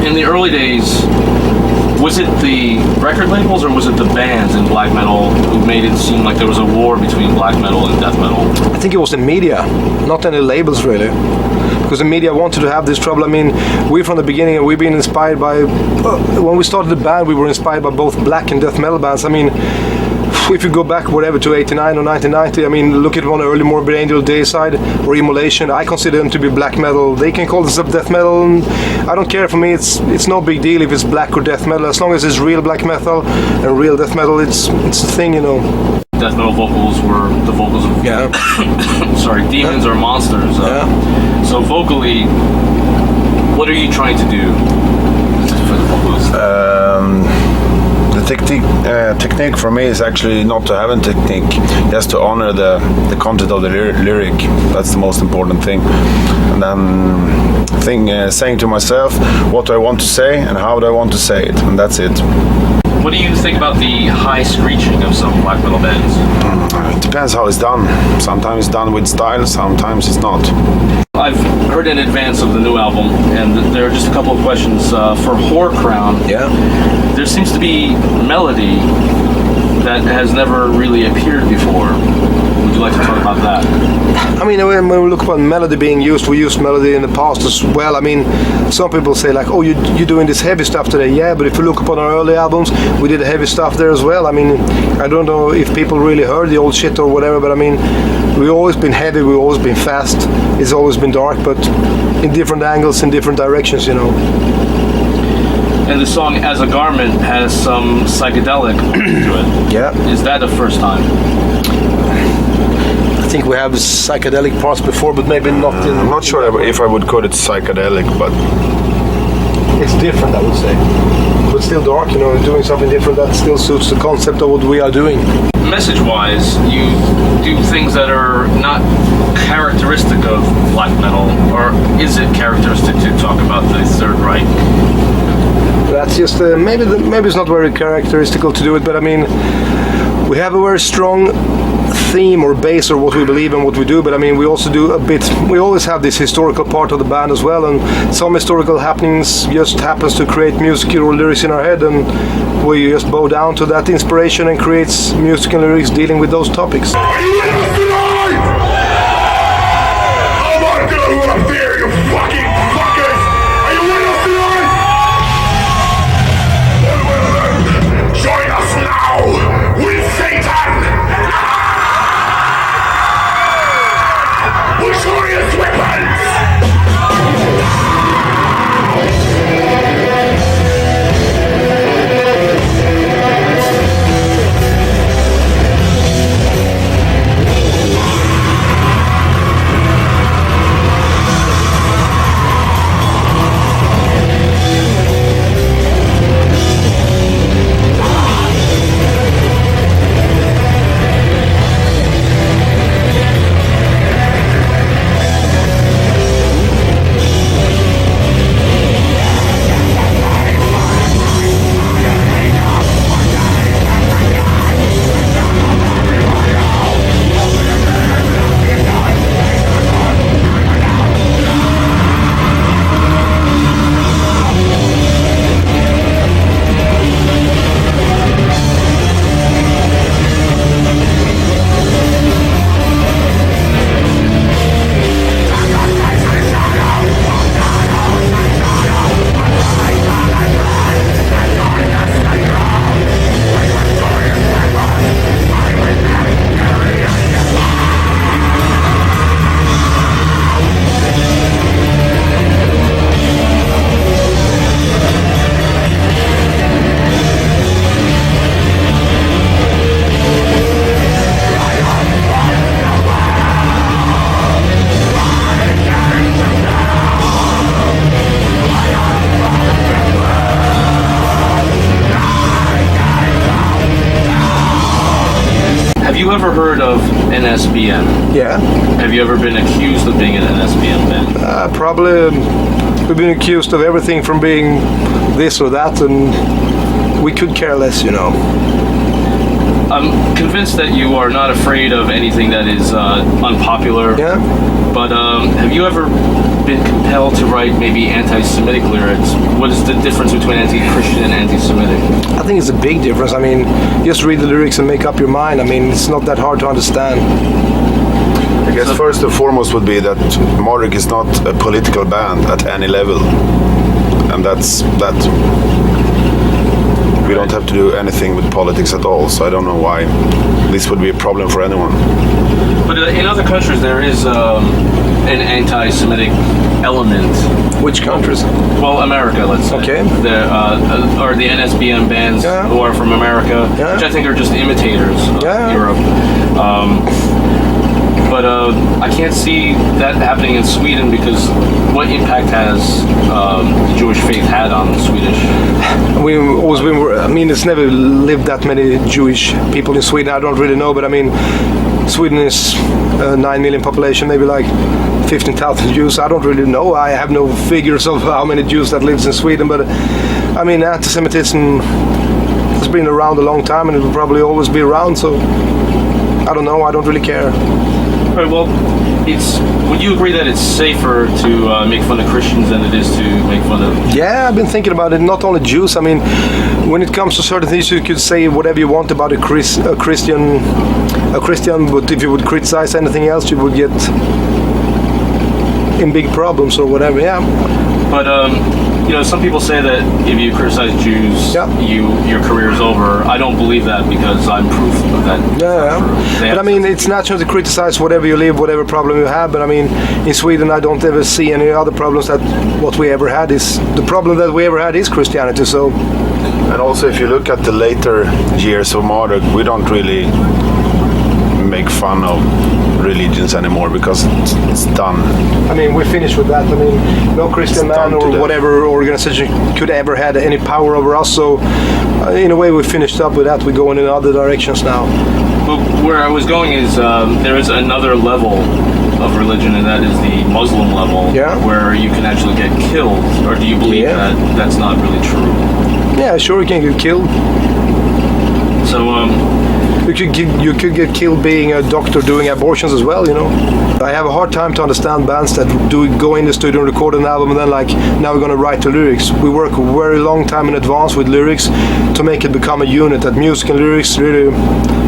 in the early days, was it the record labels or was it the bands in black metal who made it seem like there was a war between black metal and death metal? I think it was the media, not any labels really. Because the media wanted to have this trouble. I mean, we from the beginning, we've been inspired by... when we started the band, we were inspired by both black and death metal bands. I mean, if you go back whatever to 89 or 1990, I mean, look at one early Morbid Angel, Dayside or Immolation. I consider them to be black metal. They can call themselves death metal. And I don't care. For me, it's no big deal if it's black or death metal. As long as it's real black metal and real death metal, it's a thing, you know. Death metal vocals were the vocals of demons or monsters. So vocally, what are you trying to do for the vocals? The technique for me is actually not to have a technique, just to honor the content of the lyric. That's the most important thing. And then saying to myself what do I want to say and how do I want to say it, and that's it. What do you think about the high screeching of some black metal bands? It depends how it's done. Sometimes it's done with style, sometimes it's not. I've heard in advance of the new album, and there are just a couple of questions. For Whore Crown, there seems to be melody that has never really appeared before. Would you like to talk about that? I mean, when we look upon melody being used, we used melody in the past as well. I mean, some people say like, oh, you're doing this heavy stuff today. Yeah, but if you look upon our early albums, we did heavy stuff there as well. I mean, I don't know if people really heard the old shit or whatever, but I mean, we've always been heavy, we've always been fast. It's always been dark, but in different angles, in different directions, you know. And the song As a Garment has some psychedelic to it. Yeah. Is that the first time? I think we have psychedelic parts before, but maybe not in... I'm not sure if I would call it psychedelic, but... It's different, I would say. But still dark, you know, doing something different that still suits the concept of what we are doing. Message-wise, you do things that are not characteristic of black metal, or is it characteristic to talk about the Third Reich? That's just maybe it's not very characteristical to do it, but I mean, we have a very strong theme or base or what we believe and what we do, but I mean, we also do a bit, we always have this historical part of the band as well, and some historical happenings just happens to create music or lyrics in our head, and we just bow down to that inspiration and creates music and lyrics dealing with those topics. Are you with us tonight? I'm not gonna let up there, you fucking fuckers! Are you with us tonight? Well then, join us now with Satan! Luxurious weapons! Have you ever heard of NSBN? Yeah. Have you ever been accused of being an NSBN band? Probably we've been accused of everything from being this or that, and we could care less, you know. I'm convinced that you are not afraid of anything that is unpopular. Yeah. But have you ever been compelled to write maybe anti-Semitic lyrics? What is the difference between anti-Christian and anti-Semitic? I think it's a big difference. I mean, just read the lyrics and make up your mind. I mean, it's not that hard to understand. I guess first and foremost would be that Marduk is not a political band at any level, and that's that. We don't have to do anything with politics at all, so I don't know why this would be a problem for anyone. But in other countries, there is an anti-Semitic element. Which countries? Well, America, let's say. Okay. Or the NSBM bands Yeah. who are from America, Yeah. which I think are just imitators of Yeah. Europe. But I can't see that happening in Sweden because what impact has the Jewish faith had on the Swedish? We've always been. I mean, it's never lived that many Jewish people in Sweden. I don't really know, but I mean, Sweden is 9 million population, maybe like 15,000 Jews. I don't really know. I have no figures of how many Jews that lives in Sweden. But I mean, anti-Semitism has been around a long time, and it will probably always be around. So I don't know. I don't really care. All right, well, would you agree that it's safer to make fun of Christians than it is to make fun of? Yeah, I've been thinking about it. Not only Jews. I mean, when it comes to certain things, you could say whatever you want about a Christian. But if you would criticize anything else, you would get in big problems or whatever. Yeah. But some people say that if you criticize Jews, Yeah. your career is over. I don't believe that because I'm proof of that. Yeah. But I mean, it's natural to criticize whatever you live, whatever problem you have. But I mean, in Sweden, I don't ever see any other problems that what we ever had is the problem that we ever had is Christianity. So. And also, if you look at the later years of Marduk, we don't really make fun of religions anymore because it's done. I mean, we're finished with that. I mean, no Christian It's man done to or death. whatever organization could ever had any power over us. So, in a way, we finished up with that. We're going in other directions now. But where I was going is there is another level of religion, and that is the Muslim level, Yeah. where you can actually get killed. Or do you believe Yeah. that that's not really true? Yeah, sure, you can get killed. So, You could get killed being a doctor doing abortions as well, you know. I have a hard time to understand bands that go in the studio and record an album and then like, now we're going to write the lyrics. We work a very long time in advance with lyrics to make it become a unit, that music and lyrics really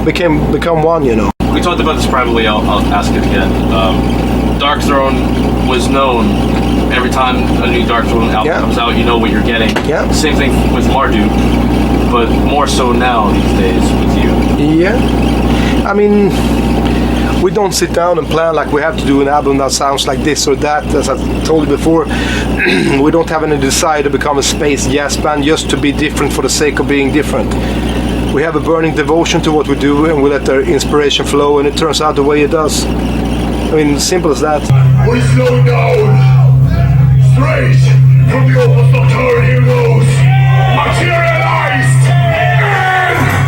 become one, you know. we talked about this privately. I'll ask it again. Dark Throne was known. Every time a new Dark Throne album Yeah. comes out, you know what you're getting. Yeah. Same thing with Marduk, but more so now these days with you. Yeah. I mean, we don't sit down and plan like we have to do an album that sounds like this or that. As I told you before, we don't have any desire to become a space jazz band just to be different for the sake of being different. We have a burning devotion to what we do and we let our inspiration flow and it turns out the way it does. I mean, simple as that. We slow down. Straight from the opus nocturne heroes. Materialized and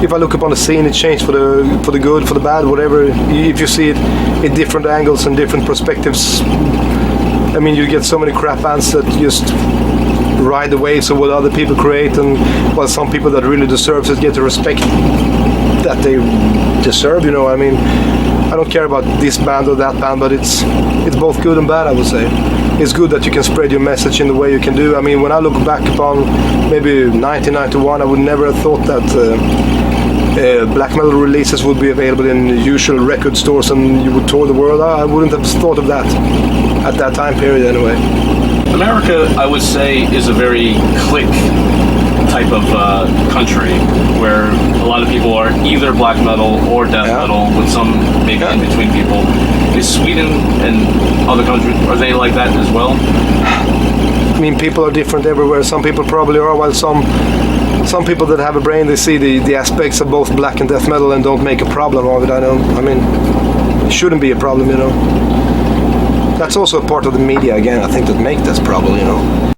If I look upon the scene, it changed for the good, for the bad, whatever. If you see it in different angles and different perspectives, I mean, you get so many crap bands that just ride the waves of what other people create, and while some people that really deserve it get the respect that they deserve. You know, I mean, I don't care about this band or that band, but it's both good and bad, I would say. It's good that you can spread your message in the way you can do. I mean, when I look back upon maybe 1991, I would never have thought that black metal releases would be available in the usual record stores and you would tour the world. I wouldn't have thought of that at that time period anyway. America, I would say, is a very clique type of country where a lot of people are either black metal or death Yeah. metal, with some maybe Yeah. in between people. Is Sweden and other countries, are they like that as well? I mean, people are different everywhere. Some people probably are, while some people that have a brain, they see the aspects of both black and death metal and don't make a problem of it. I mean, it shouldn't be a problem, you know. That's also a part of the media, again, I think, that make this problem, you know.